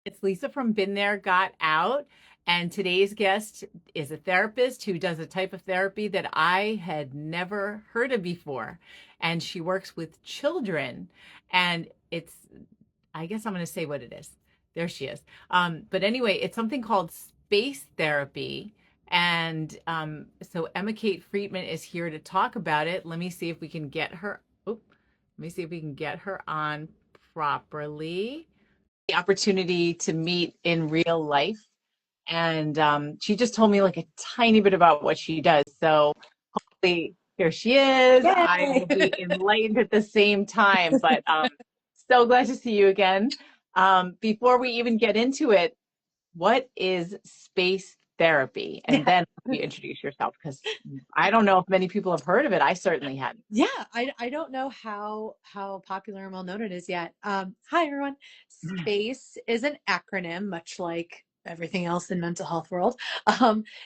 It's Lisa from Been There, Got Out. And today's guest is a therapist who does a type of therapy that I had never heard of before. And she works with children. And I guess I'm going to say what it is. There she is. But anyway, it's something called space therapy. And so Emma Kate Freatman is here to talk about it. Let me see if we can get her. Oh, let me see if we can get her on properly. The opportunity to meet in real life. And she just told me like a tiny bit about what she does. So hopefully, here she is. I Yay! will be enlightened at the same time. But so glad to see you again. Before we even get into it, what is space therapy? And Yeah. then you introduce yourself because I don't know if many people have heard of it. I certainly hadn't. Yeah, I don't know how popular and well known it is yet. Hi everyone. SPACE is an acronym, much like everything else in mental health world.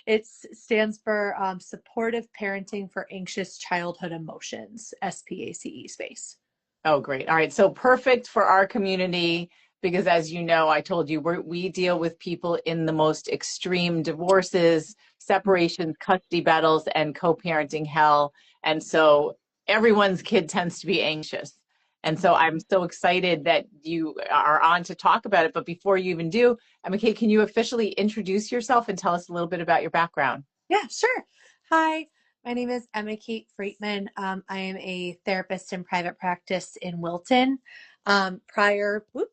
It stands for Supportive Parenting for Anxious Childhood Emotions, SPACE, space. Oh, great. All right. So perfect for our community because, as you know, I told you we deal with people in the most extreme divorces, separations, custody battles, and co-parenting hell. And so everyone's kid tends to be anxious. And so I'm so excited that you are on to talk about it. But before you even do, Emma Kate, can you officially introduce yourself and tell us a little bit about your background? Yeah, sure. Hi, my name is Emma Kate Freatman. I am a therapist in private practice in Wilton. Um, prior, whoop,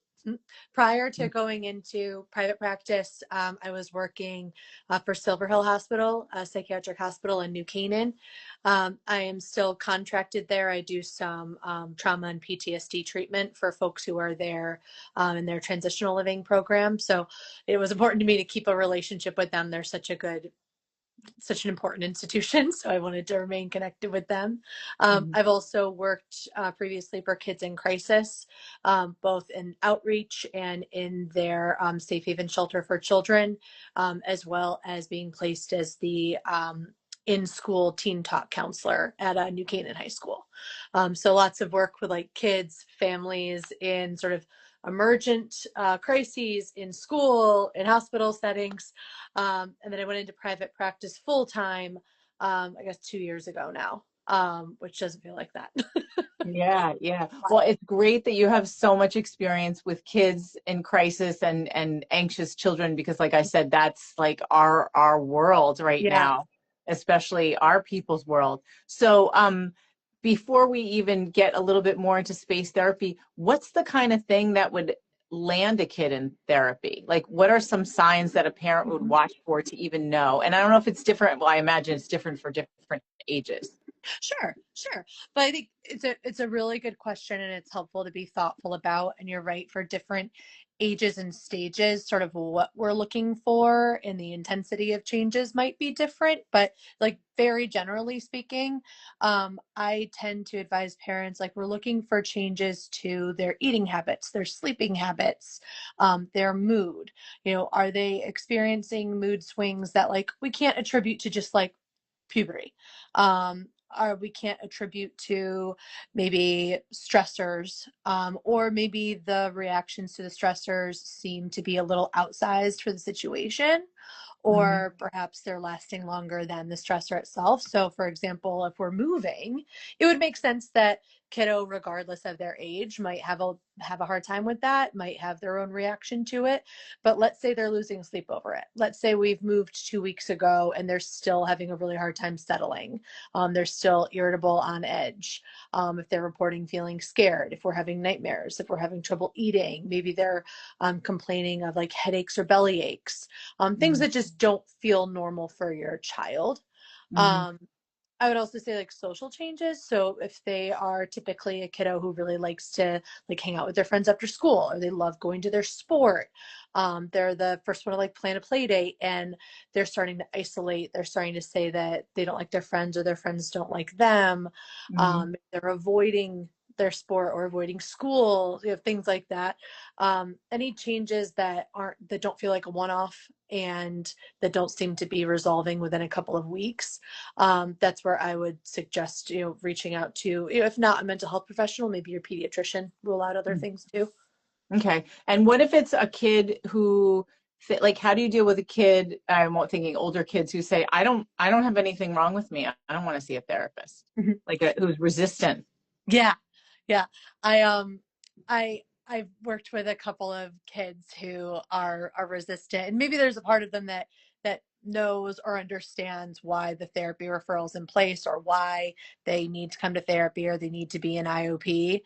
Prior to going into private practice, I was working for Silver Hill Hospital, a psychiatric hospital in New Canaan. I am still contracted there. I do some trauma and PTSD treatment for folks who are there in their transitional living program. So it was important to me to keep a relationship with them. They're such an important institution, so I wanted to remain connected with them. Mhm. I've also worked previously for Kids in Crisis, both in outreach and in their safe haven shelter for children, as well as being placed as the in-school teen talk counselor at New Canaan High School. So lots of work with like kids, families in sort of emergent crises in school, in hospital settings. And then I went into private practice full time, I guess 2 years ago now, which doesn't feel like that. Yeah, yeah. Well, it's great that you have so much experience with kids in crisis and anxious children because like I said, that's like our world right Yeah. now, especially our people's world. So, before we even get a little bit more into space therapy, what's the kind of thing that would land a kid in therapy? Like, what are some signs that a parent would watch for to even know? And I don't know if it's different. Well, I imagine it's different for different ages. Sure, sure. But I think it's a really good question and it's helpful to be thoughtful about. And you're right, for different ages and stages, sort of what we're looking for and the intensity of changes might be different. But like very generally speaking, I tend to advise parents like we're looking for changes to their eating habits, their sleeping habits, their mood. Are they experiencing mood swings that like we can't attribute to just like puberty? Or we can't attribute to maybe stressors, or maybe the reactions to the stressors seem to be a little outsized for the situation, Mhm. or perhaps they're lasting longer than the stressor itself. So, for example, if we're moving, it would make sense that kiddo, regardless of their age, might have a hard time with that, might have their own reaction to it. But let's say they're losing sleep over it. Let's say we've moved 2 weeks ago and they're still having a really hard time settling. They're still irritable, on edge. If they're reporting feeling scared, if we're having nightmares, if we're having trouble eating, maybe they're complaining of like headaches or belly aches, things Mhm. that just don't feel normal for your child. Mhm. Um, I would also say like social changes. So if they are typically a kiddo who really likes to like hang out with their friends after school, or they love going to their sport, they're the first one to like plan a play date and they're starting to isolate. They're starting to say that they don't like their friends or their friends don't like them. Mhm. They're avoiding their sport or avoiding school, things like that. Any changes that don't feel like a one-off and that don't seem to be resolving within a couple of weeks, that's where I would suggest reaching out to, if not a mental health professional, maybe your pediatrician. Rule out other things too. Okay. And what if it's a kid who, like, how do you deal with a kid? I'm thinking older kids who say, I don't have anything wrong with me. I don't want to see a therapist. Mhm. Like who's resistant. Yeah. Yeah. I I've worked with a couple of kids who are resistant, and maybe there's a part of them that knows or understands why the therapy referral is in place, or why they need to come to therapy, or they need to be in IOP.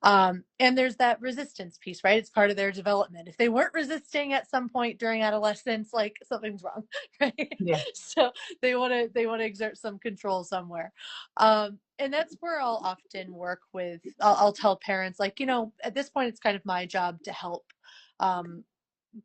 And there's that resistance piece, right? It's part of their development. If they weren't resisting at some point during adolescence, like something's wrong, right? Yeah. So they want to exert some control somewhere. And that's where I'll often work with, I'll tell parents, like, at this point, it's kind of my job to help um,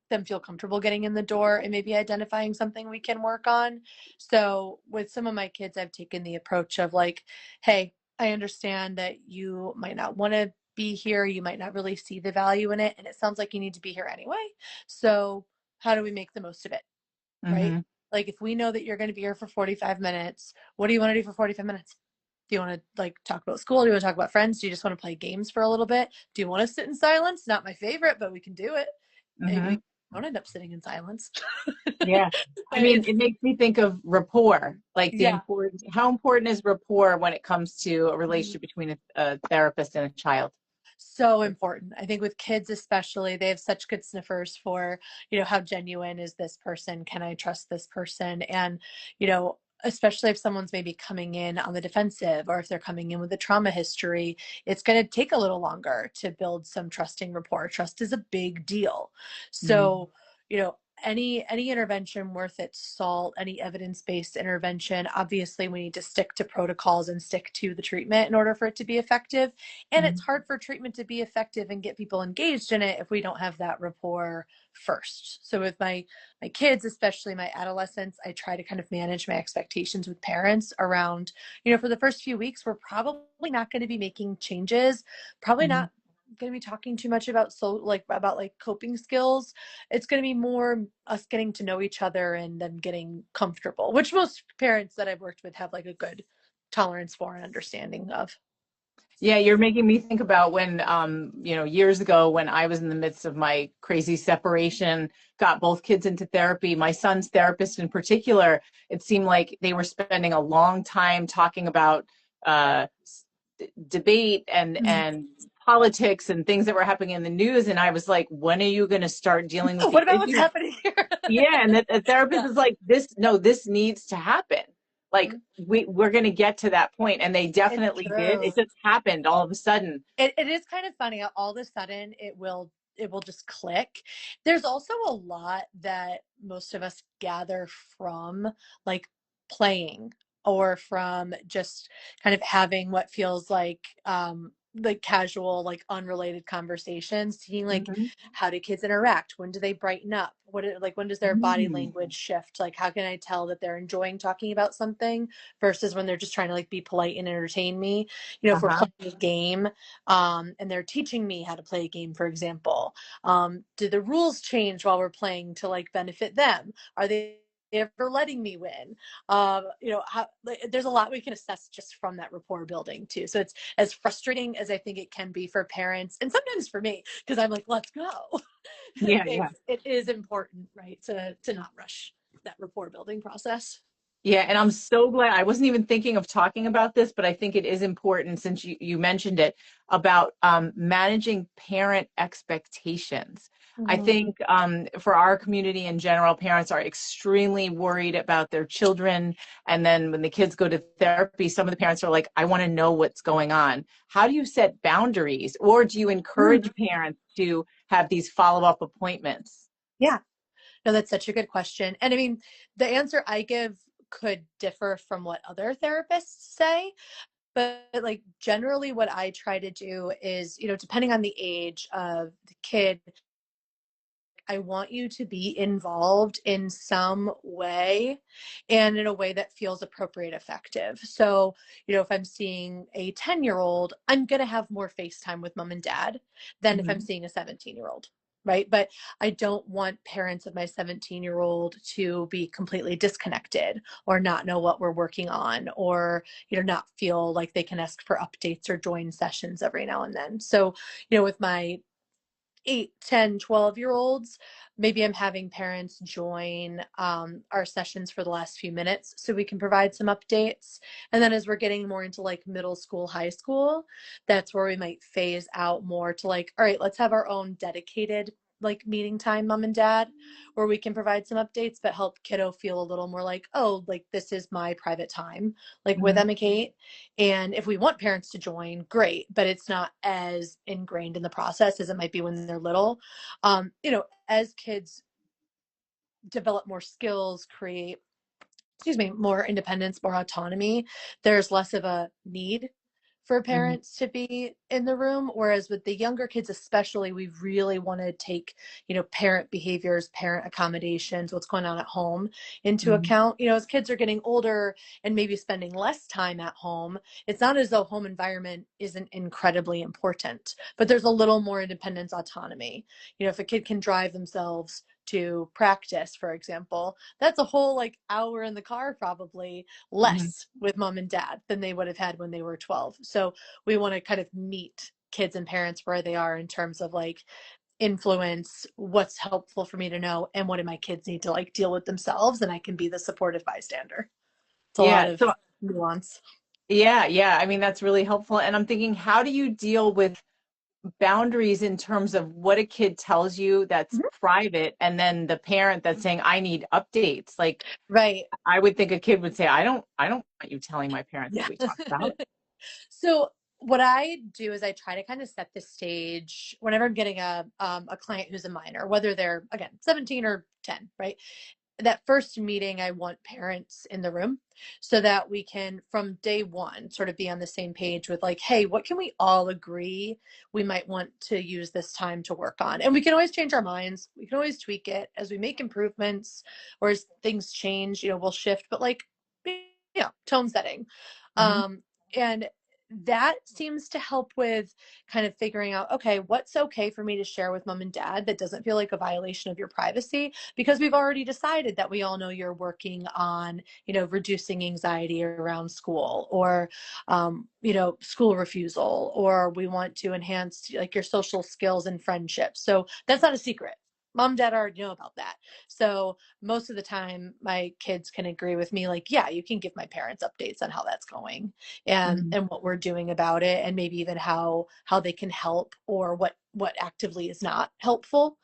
them feel comfortable getting in the door and maybe identifying something we can work on. So with some of my kids, I've taken the approach of like, hey, I understand that you might not want to be here. You might not really see the value in it. And it sounds like you need to be here anyway. So how do we make the most of it? Right? Hmm. Like if we know that you're going to be here for 45 minutes, what do you want to do for 45 minutes? Do you want to like talk about school? Do you want to talk about friends? Do you just want to play games for a little bit? Do you want to sit in silence? Not my favorite, but we can do it. Maybe Hmm. we don't end up sitting in silence. Yeah. I But mean, it's, it makes me think of rapport, like the yeah. importance, how important is rapport when it comes to a relationship between a therapist and a child? So important. I think with kids especially, they have such good sniffers for, how genuine is this person? Can I trust this person? And, especially if someone's maybe coming in on the defensive, or if they're coming in with a trauma history, it's going to take a little longer to build some trusting rapport. Trust is a big deal. Mhm. So, any intervention worth its salt, any evidence-based intervention, obviously we need to stick to protocols and stick to the treatment in order for it to be effective. And it's Mhm. hard for treatment to be effective and get people engaged in it if we don't have that rapport first. So with my kids, especially my adolescents, I try to kind of manage my expectations with parents around, for the first few weeks, we're probably not going to be making changes, probably Mhm. not going to be talking too much about about coping skills. It's going to be more us getting to know each other and then getting comfortable, which most parents that I've worked with have like a good tolerance for and understanding of. Yeah, you're making me think about when, years ago when I was in the midst of my crazy separation, got both kids into therapy. My son's therapist in particular, it seemed like they were spending a long time talking about uh, debate and politics and things that were happening in the news. And I was like, when are you going to start dealing with What the about what's issues? happening here? Yeah, and the therapist Yeah. is like, this, no, this needs to happen. Like Mhm. we're going to get to that point, and they It's definitely did. true. It just happened all of a sudden. It is kind of funny. All of a sudden, it will just click. There's also a lot that most of us gather from like playing, or from just kind of having what feels like casual, like unrelated conversations, seeing like Hmm. how do kids interact, when do they brighten up, like when does their body Mm. language shift, like how can I tell that they're enjoying talking about something versus when they're just trying to like be polite and entertain me. If we're Uh-huh. playing a game, and they're teaching me how to play a game, for example, do the rules change while we're playing to like benefit them? Are they ever letting me win? There's a lot we can assess just from that rapport building too. So it's as frustrating as I think it can be for parents, and sometimes for me, because I'm like, let's go. Yeah, yeah. It is important, right, to not rush that rapport building process. Yeah, and I'm so glad I wasn't even thinking of talking about this, but I think it is important since you mentioned it about managing parent expectations. I Mhm. think for our community in general, parents are extremely worried about their children. And then when the kids go to therapy, some of the parents are like, I want to know what's going on. How do you set boundaries? Or do you Mm. encourage parents to have these follow-up appointments? Yeah. No, that's such a good question. And I mean, the answer I give could differ from what other therapists say, but like generally what I try to do is, depending on the age of the kid, I want you to be involved in some way, and in a way that feels appropriate, effective. So, if I'm seeing a 10-year-old, I'm going to have more FaceTime with mom and dad than if I'm Mhm. seeing a 17-year-old. Right. But I don't want parents of my 17-year-old to be completely disconnected, or not know what we're working on, or, not feel like they can ask for updates or join sessions every now and then. So, with my 8, 10, 12-year olds, maybe I'm having parents join our sessions for the last few minutes so we can provide some updates. And then as we're getting more into like middle school, high school, that's where we might phase out more to like, all right, let's have our own dedicated like meeting time, mom and dad, where we can provide some updates, but help kiddo feel a little more like, oh, like this is my private time, like with Mhm. Emma Kate. And if we want parents to join, great, but it's not as ingrained in the process as it might be when they're little. As kids develop more skills, create, excuse me, more independence, more autonomy, there's less of a need for Mhm. parents to be in the room. Whereas with the younger kids, especially, we really want to take, parent behaviors, parent accommodations, what's going on at home into Mhm. account. As kids are getting older and maybe spending less time at home, it's not as though home environment isn't incredibly important, but there's a little more independence, autonomy. If a kid can drive themselves to practice, for example, that's a whole like hour in the car, probably Mhm. less with mom and dad than they would have had when they were 12. So we want to kind of meet kids and parents where they are in terms of like influence, what's helpful for me to know, and what do my kids need to like deal with themselves, and I can be the supportive bystander. It's a lot Yeah. of So nuance. yeah, yeah. I mean, that's really helpful. And I'm thinking, how do you deal with boundaries in terms of what a kid tells you that's Mhm. private and then the parent that's saying, I need updates? Like, Right. I would think a kid would say, I don't want you telling my parents Yeah. what we talked about. So what I do is I try to kind of set the stage whenever I'm getting a client who's a minor, whether they're again 17 or 10, right? That first meeting, I want parents in the room so that we can, from day one, sort of be on the same page with like, hey, what can we all agree we might want to use this time to work on? And we can always change our minds. We can always tweak it as we make improvements or as things change, we'll shift, but like, tone setting. Hmm. And that seems to help with kind of figuring out, okay, what's okay for me to share with mom and dad that doesn't feel like a violation of your privacy, because we've already decided that we all know you're working on, reducing anxiety around school, or, school refusal, or we want to enhance like your social skills and friendships. So that's not a secret. Mom and dad already know about that. So most of the time my kids can agree with me, like, yeah, you can give my parents updates on how that's going, and Hmm. and what we're doing about it, and maybe even how they can help, or what actively is not helpful.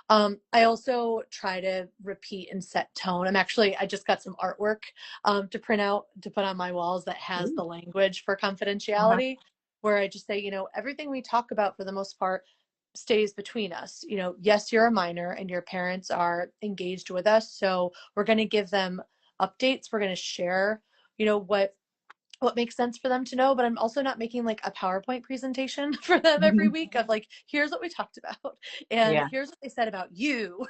I also try to repeat and set tone. I just got some artwork to print out to put on my walls that has Ooh. the language for Uh-huh. confidentiality, where I just say, everything we talk about for the most part stays between us. Yes, you're a minor and your parents are engaged with us, so we're going to give them updates. We're going to share, what makes sense for them to know, but I'm also not making like a PowerPoint presentation for them every Hmm. week of like, here's what we talked about and Yeah. here's what they said about you.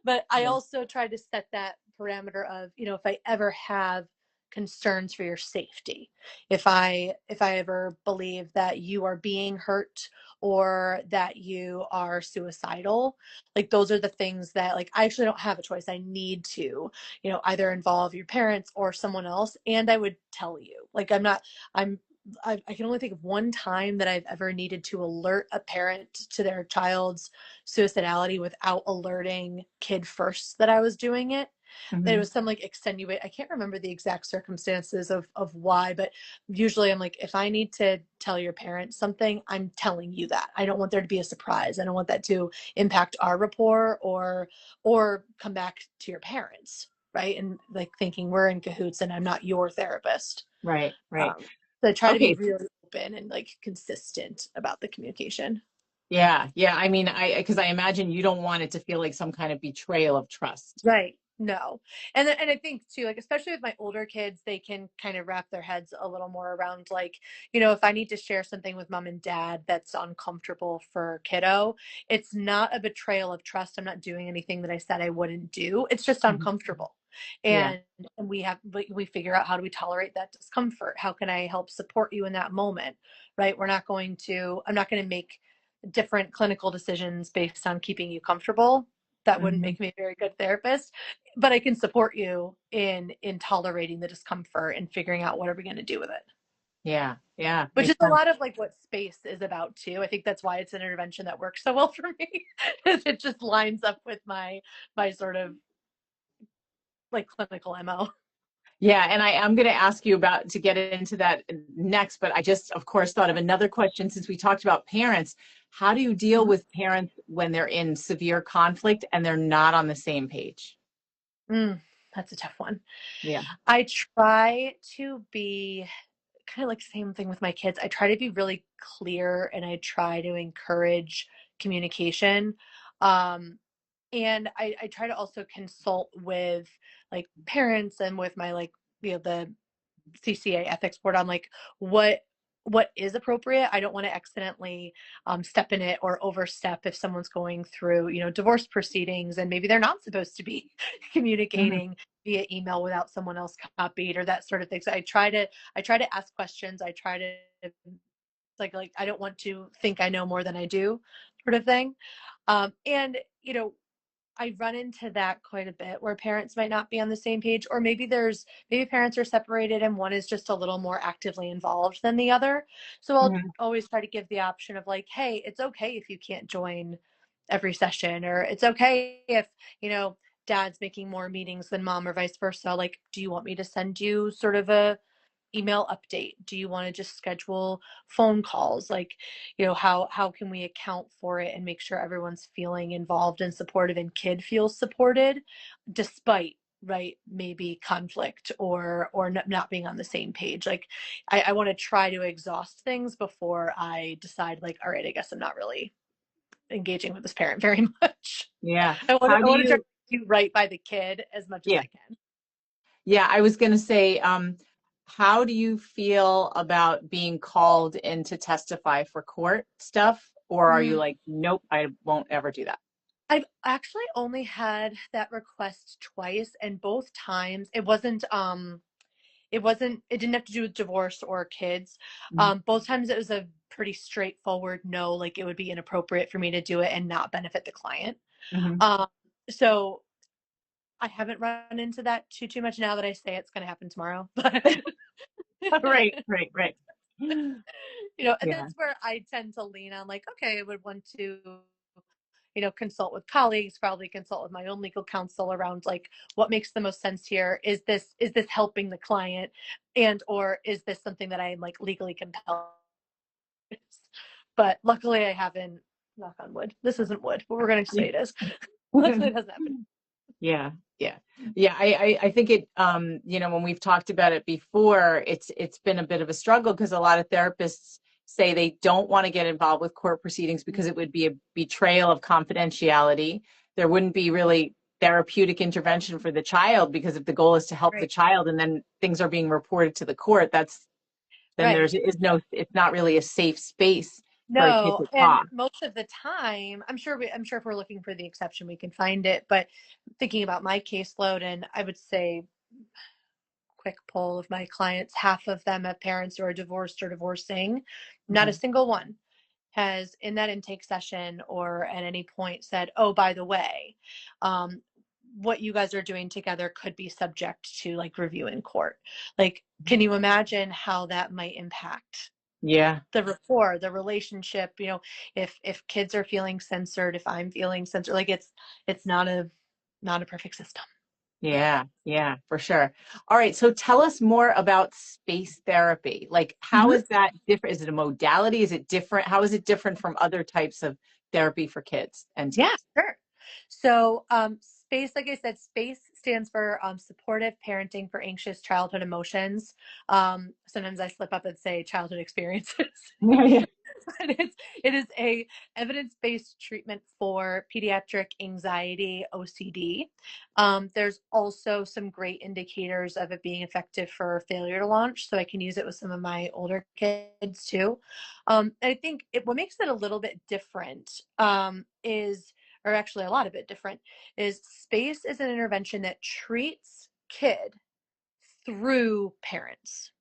But I Yeah. also try to set that parameter of, if I ever have concerns for your safety, if I ever believe that you are being hurt or that you are suicidal, like those are the things that like I actually don't have a choice. I need to, either involve your parents or someone else, and I would tell you. Like I'm I can only think of one time that I've ever needed to alert a parent to their child's suicidality without alerting kid first that I was doing it. That it Hmm. was some like extenuate, I can't remember the exact circumstances of why, but usually I'm like, if I need to tell your parents something, I'm telling you that. I don't want there to be a surprise. I don't want that to impact our rapport, or come back to your parents, right? And like thinking we're in cahoots and I'm not your therapist. Right. Right. So I try to be Okay. really open and like consistent about the communication. Yeah. Yeah. I mean, because I imagine you don't want it to feel like some kind of betrayal of trust. Right. No. And I think too, like especially with my older kids, they can kind of wrap their heads a little more around like, if I need to share something with mom and dad that's uncomfortable for kiddo, it's not a betrayal of trust. I'm not doing anything that I said I wouldn't do. It's just Mhm. uncomfortable. Yeah. And we figure out, how do we tolerate that discomfort? How can I help support you in that moment? Right? I'm not going to make different clinical decisions based on keeping you comfortable. That wouldn't Hmm. make me a very good therapist, but I can support you in tolerating the discomfort and figuring out what are we going to do with it. Yeah. Yeah. Which is Makes a sense. lot of like what space is about too. I think that's why it's an intervention that works so well for me, is it just lines up with my sort of like clinical MO. Yeah, and I am going to ask you about to get into that next, but I just, of course, thought of another question since we talked about parents. How do you deal Mhm. with parents when they're in severe conflict and they're not on the same page? Mm, that's a tough one. Yeah. I try to be kind of like same thing with my kids. I try to be really clear and I try to encourage communication. Um, and I try to also consult with like parents and with my like, the CCA ethics board on like what what is appropriate. I don't want to accidentally step in it or overstep if someone's going through, divorce proceedings and maybe they're not supposed to be Hmm. communicating via email without someone else copied or that sort of thing. So I try to ask questions. I try to like I don't want to think I know more than I do, sort of thing. And I run into that quite a bit where parents might not be on the same page, or maybe parents are separated and one is just a little more actively involved than the other. So I'll Hmm. always try to give the option of like, hey, it's okay if you can't join every session, or it's okay if, you know, dad's making more meetings than mom or vice versa. Like, do you want me to send you sort of a email update? Do you want to just schedule phone calls? Like, how can we account for it and make sure everyone's feeling involved and supportive and kid feels supported despite, right, maybe conflict or not being on the same page. Like I want to try to exhaust things before I decide like, all right, I guess I'm not really engaging with this parent very much. Yeah. I want to How I do want to try you, to do right by the kid as much as yeah, I can. yeah, I was going to say, how do you feel about being called in to testify for court stuff? Or are you Mm. like, nope, I won't ever do that? I've actually only had that request twice, and both times it didn't have to do with divorce or kids. Both times it was a pretty straightforward no, like it would be inappropriate for me to do it and not benefit the client. Mm-hmm. Um, so I haven't run into that too much now that I say it's going to happen tomorrow. But Right, right, right. and Yeah. that's where I tend to lean on like, okay, I would want to consult with colleagues, probably consult with my own legal counsel around like what makes the most sense here. Is this helping the client, and or is this something that I am like legally compelled? But luckily I haven't, knock on wood. This isn't wood, but we're gonna say it is. Luckily it hasn't happened. Yeah, yeah, yeah. I think it, when we've talked about it before, it's been a bit of a struggle because a lot of therapists say they don't want to get involved with court proceedings because it would be a betrayal of confidentiality. There wouldn't be really therapeutic intervention for the child because if the goal is to help the Right. child and then things are being reported to the court, then Right. it's not really a safe space for a kid No, to and talk. most of the time, I'm sure if we're looking for the exception, we can find it. But thinking about my caseload, and I would say quick poll of my clients, half of them have parents who are divorced or divorcing. Not a Mhm. single one has in that intake session or at any point said, oh, by the way, um, what you guys are doing together could be subject to like review in court. Like, can you imagine how that might impact Yeah, the rapport, the relationship? If kids are feeling censored, if I'm feeling censored, like it's not a perfect system. yeah, yeah, for sure. All right, so tell us more about space therapy. Like, how Mhm. is that different? Is it a modality? Is it different? How is it different from other types of therapy for kids and Yeah, teens? sure. So, SPACE, like I said, SPACE stands for supportive parenting for anxious childhood emotions. Sometimes I slip up and say childhood experiences. Yeah, yeah. But it is a evidence-based treatment for pediatric anxiety, OCD. There's also some great indicators of it being effective for failure to launch, so I can use it with some of my older kids too. I think what makes it a little bit different is, or actually a lot of bit different, is SPACE is an intervention that treats kid through parents.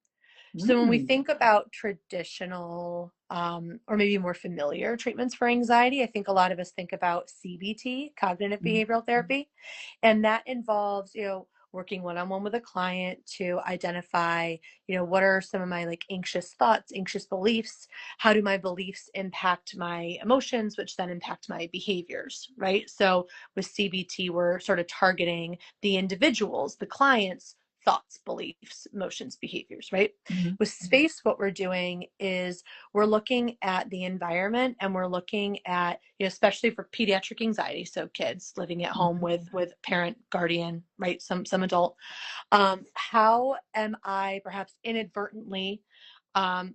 So when we Mm, think about traditional or maybe more familiar treatments for anxiety, I think a lot of us think about CBT, cognitive mm, behavioral therapy, and that involves, working one-on-one with a client to identify, what are some of my like anxious thoughts, anxious beliefs? How do my beliefs impact my emotions, which then impact my behaviors, right? So with CBT, we're sort of targeting the individuals, the clients, thoughts, beliefs, emotions, behaviors, right? Mhm. With space, what we're doing is we're looking at the environment, and we're looking at, especially for pediatric anxiety, so kids living at home Mhm. with parent, guardian, right? Some adult. How am I perhaps inadvertently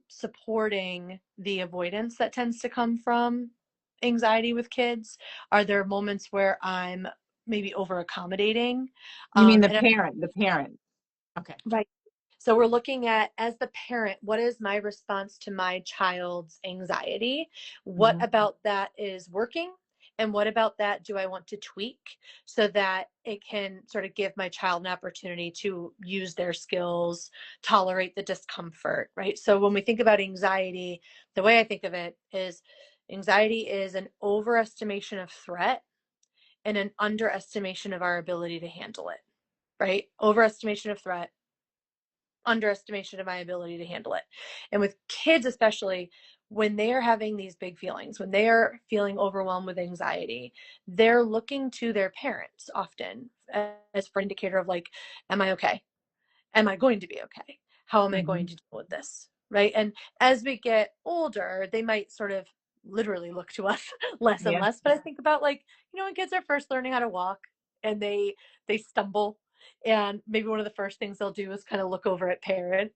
supporting the avoidance that tends to come from anxiety with kids? Are there moments where I'm maybe over accommodating? You mean the And parent, the parent. Okay. right. So we're looking at, as the parent, what is my response to my child's anxiety? What Mhm. about that is working? And what about that do I want to tweak so that it can sort of give my child an opportunity to use their skills, tolerate the discomfort, right? So when we think about anxiety, the way I think of it is anxiety is an overestimation of threat and an underestimation of our ability to handle it, right? Overestimation of threat, underestimation of my ability to handle it. And with kids, especially when they are having these big feelings, when they are feeling overwhelmed with anxiety, they're looking to their parents often as for indicator of like, am I okay? Am I going to be okay? How am I going Mhm. to deal with this? Right. And as we get older, they might sort of literally look to us less and Yeah. less. But I think about like, when kids are first learning how to walk and they stumble, and maybe one of the first things they'll do is kind of look over at parent.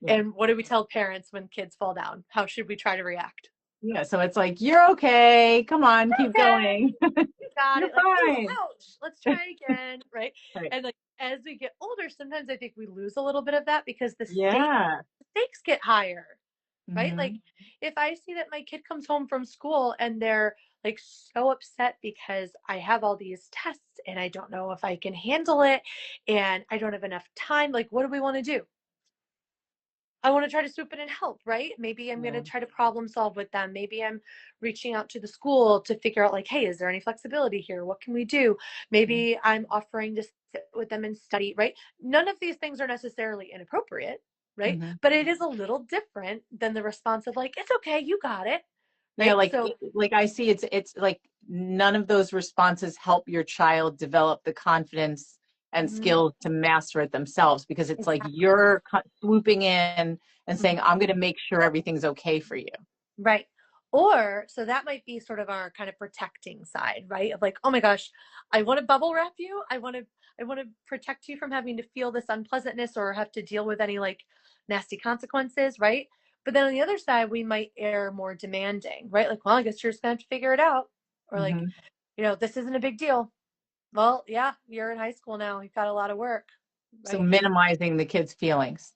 Yeah. And what do we tell parents when kids fall down? How should we try to react? Yeah. So it's like, you're okay. Come on, keep Okay, going. you got You're it. Like, ooh, fine. ouch, let's try it again. Right. Right. And like as we get older, sometimes I think we lose a little bit of that because the Yeah. stakes get higher, right? Like Mhm. if I see that my kid comes home from school and they're like so upset because I have all these tests and I don't know if I can handle it and I don't have enough time, like what do we want to do? I want to try to swoop in and help, right? Maybe I'm going to Yeah. try to problem solve with them. Maybe I'm reaching out to the school to figure out, like, hey, is there any flexibility here? What can we do? Yeah. Maybe I'm offering to sit with them and study, right? None of these things are necessarily inappropriate, right? Mhm. But it is a little different than the response of, like, it's okay, you got it, Yeah, right? like So, like I see it's like none of those responses help your child develop the confidence and mhm, skills to master it themselves because it's like exactly. you're swooping in and saying, Mhm. I'm going to make sure everything's okay for you. Right. Or so that might be sort of our kind of protecting side, right? Of like, oh my gosh, I want to bubble wrap you. I want to protect you from having to feel this unpleasantness or have to deal with any like nasty consequences, right? But then on the other side, we might err more demanding, right? Like, well, I guess you're just gonna have to figure it out. Or like, Hmm. this isn't a big deal. Well, yeah, you're in high school now. You've got a lot of work, So right? minimizing the kid's feelings.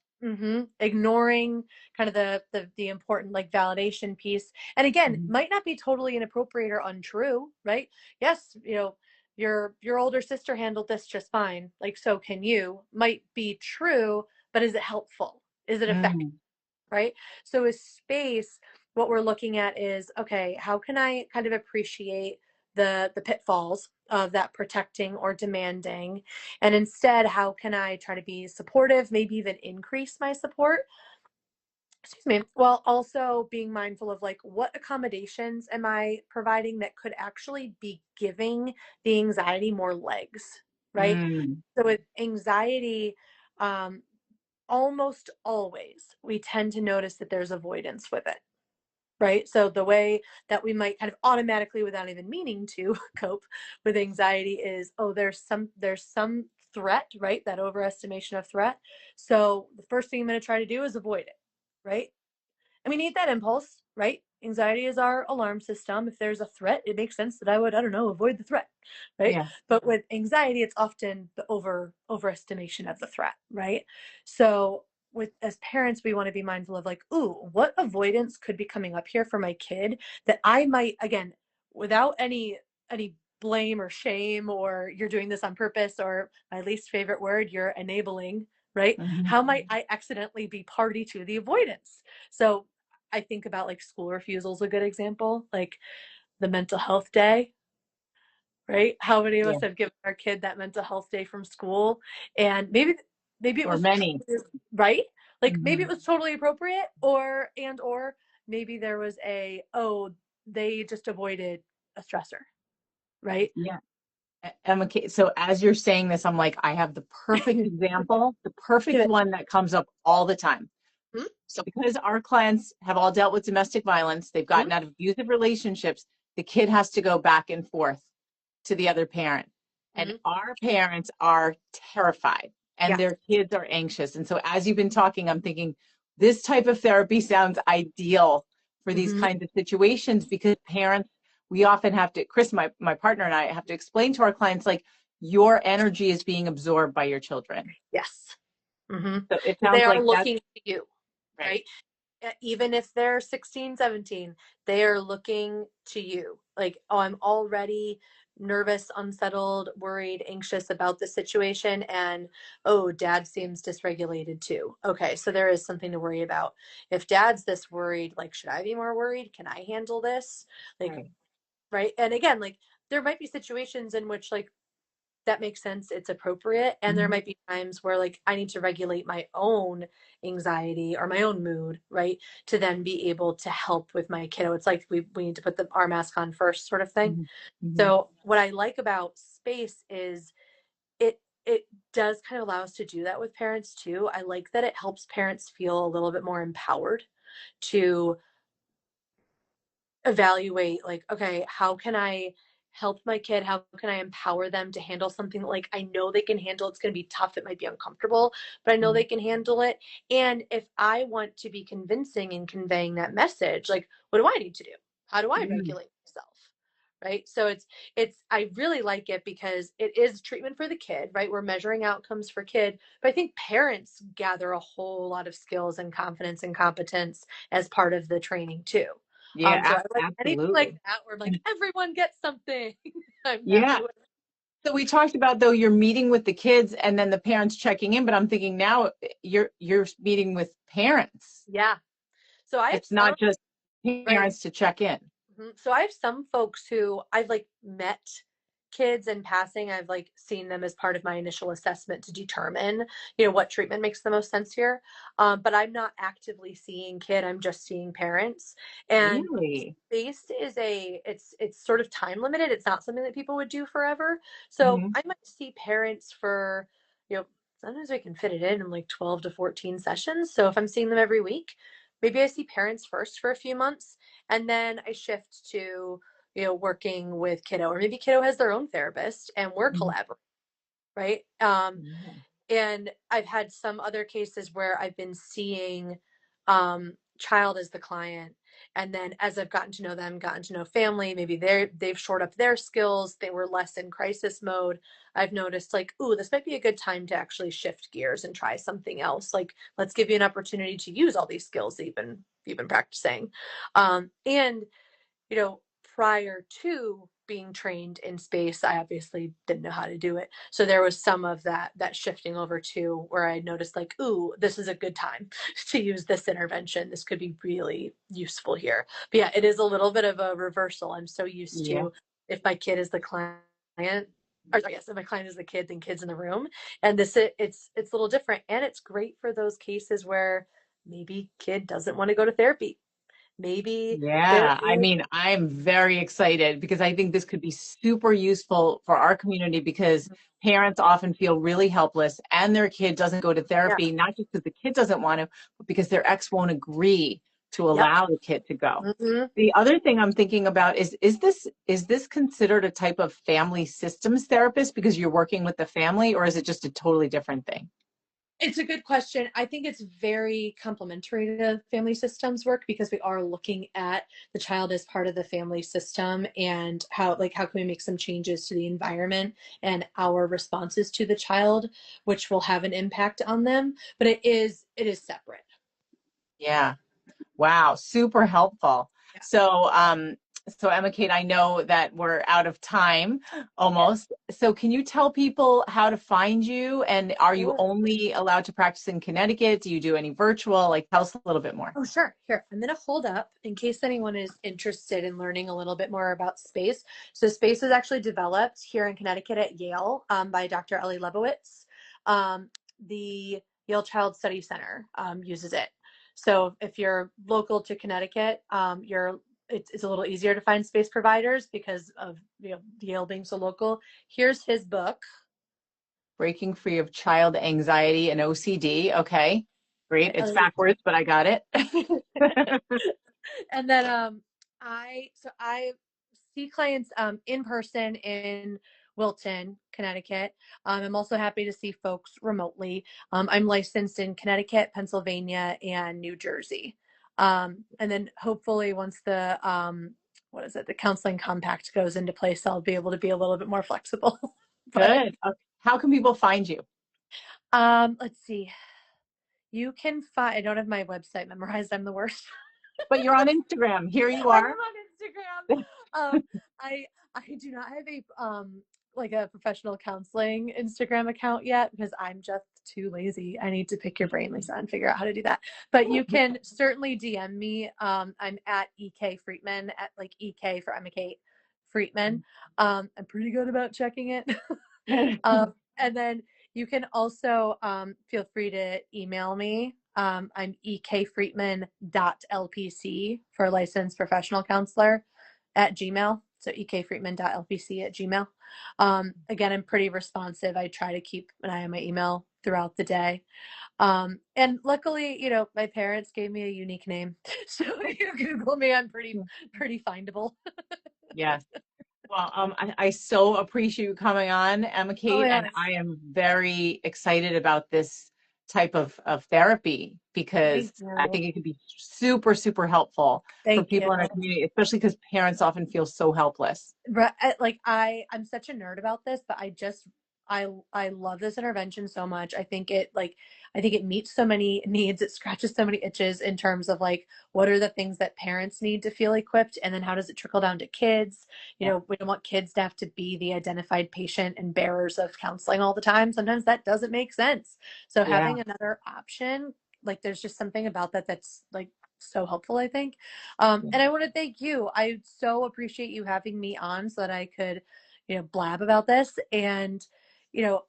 Ignoring kind of the important like validation piece, and again Mhm. might not be totally inappropriate or untrue, right? Yes, your older sister handled this just fine, like so can you, might be true, but is it helpful, is it effective, Mm. right? So with space, what we're looking at is, okay, how can I kind of appreciate the pitfalls of that protecting or demanding, and instead how can I try to be supportive, maybe even increase my support, excuse me, while also being mindful of like what accommodations am I providing that could actually be giving the anxiety more legs, right? Mm. So with anxiety, um, almost always we tend to notice that there's avoidance with it, right? So the way that we might kind of automatically, without even meaning to, cope with anxiety is, oh, there's some threat, right? That overestimation of threat. So the first thing I'm going to try to do is avoid it, right? And we need that impulse, right? Anxiety is our alarm system. If there's a threat, it makes sense that I don't know, avoid the threat, right? Yeah. But with anxiety, it's often the overestimation of the threat, right? So with as parents, we want to be mindful of like, ooh, what avoidance could be coming up here for my kid that I might, again, without any blame or shame or you're doing this on purpose, or my least favorite word, you're enabling, right? Hmm. How might I accidentally be party to the avoidance? So I think about like school refusal is a good example, like the mental health day. right? How many of Yeah. us have given our kid that mental health day from school, and maybe it Or was many. right, like maybe it Mhm. was totally appropriate, or maybe there was a, oh, they just avoided a stressor, right? Yeah. Emma, so as you're saying this, I'm like, I have the perfect example, the perfect Good. one that comes up all the time. Hmm? So because our clients have all dealt with domestic violence, they've Hmm? gotten out of abusive relationships, the kid has to go back and forth to the other parent. And Hmm? our parents are terrified and Yeah. their kids are anxious. And so as you've been talking, I'm thinking this type of therapy sounds ideal for these Hmm. kinds of situations because parents, we often have to, Chris, my partner and I have to explain to our clients, like, your energy is being absorbed by your children. Yes. Hmm. So it They sounds are like that's looking to you, right. right? Even if they're 16, 17, they are looking to you. Like, oh, I'm already nervous, unsettled, worried, anxious about the situation. And oh, dad seems dysregulated too. Okay, so there is something to worry about. If dad's this worried, like, should I be more worried? Can I handle this? Like, Right. right. And again, like, there might be situations in which, like, that makes sense, it's appropriate, and there Mhm. might be times where, like, I need to regulate my own anxiety or my own mood, right, to then be able to help with my kiddo. It's like we need to put our mask on first, sort of thing. Mhm. Mhm. So what I like about space is it does kind of allow us to do that with parents too. I like that it helps parents feel a little bit more empowered to evaluate, like, okay, how can I help my kid? How can I empower them to handle something that, like, I know they can handle? It's going to be tough, it might be uncomfortable, but I know they Mhm. can handle it. And if I want to be convincing in conveying that message, like, what do I need to do? How do I Mhm. regulate myself? Right? So it's I really like it because it is treatment for the kid, right? We're measuring outcomes for kid, but I think parents gather a whole lot of skills and confidence and competence as part of the training too. So Yeah, I like anything like absolutely. that where, like, everyone gets something. I'm happy Yeah. with. So we talked about, though, you're meeting with the kids and then the parents checking in, but I'm thinking now you're meeting with parents. Yeah. So I have It's some, not just right. parents to check in. So I have some folks who I've, like, met kids in passing. I've, like, seen them as part of my initial assessment to determine, what treatment makes the most sense here. But I'm not actively seeing kid. I'm just seeing parents. And Really? space is it's sort of time limited. It's not something that people would do forever. So Hmm. I might see parents for, sometimes we can fit it in like 12 to 14 sessions. So if I'm seeing them every week, maybe I see parents first for a few months, and then I shift to, working with kiddo, or maybe kiddo has their own therapist and we're collaborating, right? Yeah. And I've had some other cases where I've been seeing child as the client. And then as I've gotten to know them, gotten to know family, maybe they've shored up their skills, they were less in crisis mode. I've noticed, like, ooh, this might be a good time to actually shift gears and try something else. Like, let's give you an opportunity to use all these skills that you've been practicing. And prior to being trained in space, I obviously didn't know how to do it. So there was some of that shifting over to where I noticed, like, ooh, this is a good time to use this intervention. This could be really useful here. But yeah, it is a little bit of a reversal. I'm so used Yeah. to, if my kid is the client, or I guess if my client is the kid, then kid's in the room. And it's a little different. And it's great for those cases where maybe kid doesn't want to go to therapy. Maybe there Yeah, I is. mean, I'm very excited because I think this could be super useful for our community because parents often feel really helpless and their kid doesn't go to Yeah. therapy, not just because the kid doesn't want to, but because their ex won't agree to Yep. allow the kid to go. Hmm. The other thing I'm thinking about is this considered a type of family systems therapist because you're working with the family, or is it just a totally different thing? It's a good question. I think it's very complementary to family systems work because we are looking at the child as part of the family system, and how can we make some changes to the environment and our responses to the child, which will have an impact on them. But it is separate. Yeah. Wow, super helpful. So Emma Kate, I know that we're out of time almost. So can you tell people how to find you? And are you Sure. only allowed to practice in Connecticut? Do you do any virtual? Like, tell us a little bit more. Oh, sure. Here, I'm going to hold up in case anyone is interested in learning a little bit more about space. So, space is actually developed here in Connecticut at Yale by Dr. Eli Lebowitz. The Yale Child Study Center uses it. So, if you're local to Connecticut, it's a little easier to find space providers because of Yale being so local. Here's his book. Breaking Free of Child Anxiety and OCD. Okay, great. It's Eli backwards, but I got it. And then I see clients in person in Wilton, Connecticut. I'm also happy to see folks remotely. I'm licensed in Connecticut, Pennsylvania, and New Jersey. And then hopefully once the what is it, the counseling compact goes into place, I'll be able to be a little bit more flexible. But Good. Okay. How can people find you? let's see. You can find, I don't have my website memorized. I'm the worst. But you're on Instagram. Here you I am are. on Instagram. I do not have a like a professional counseling Instagram account yet because I'm just too lazy. I need to pick your brain, Lisa, and figure out how to do that. But you can certainly DM me. I'm at EK Freatman at like EK for Emma Kate Freatman. I'm pretty good about checking it. And then you can also feel free to email me. I'm ekfreatman.lpc for licensed professional counselor at Gmail. So ekfreatman.lpc at Gmail. Again, I'm pretty responsive. I try to keep an eye on my email throughout the day. And luckily, my parents gave me a unique name. So if you Google me, I'm pretty findable. Yes. Well, I so appreciate you coming on, Emma Oh Kate, my and gosh. I am very excited about this type of therapy because Thank I you. think it could be super, super helpful for Thank you. people in our community, especially because parents often feel so helpless. Like I'm such a nerd about this, but I love this intervention so much. I think it meets so many needs. It scratches so many itches in terms of like what are the things that parents need to feel equipped, and then how does it trickle down to kids? Yeah. We don't want kids to have to be the identified patient and bearers of counseling all the time. Sometimes that doesn't make sense. So Yeah. having another option, like there's just something about that that's like so helpful, I think. And I want to thank you. I so appreciate you having me on so that I could, blab about this. And,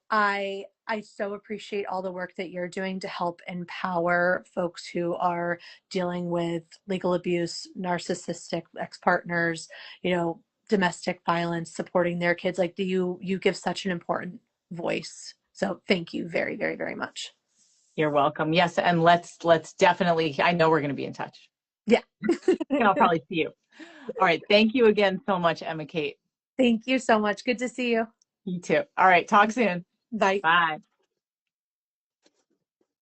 I so appreciate all the work that you're doing to help empower folks who are dealing with legal abuse, narcissistic ex-partners, domestic violence, supporting their kids. Like, you give such an important voice. So thank you very, very, very much. You're welcome. Yes, and let's definitely. I know we're going to be in touch, Yeah. and I'll probably see you. All right. Thank you again so much, Emma Kate. Thank you so much. Good to see you. You too. All right. Talk soon. Bye. Bye.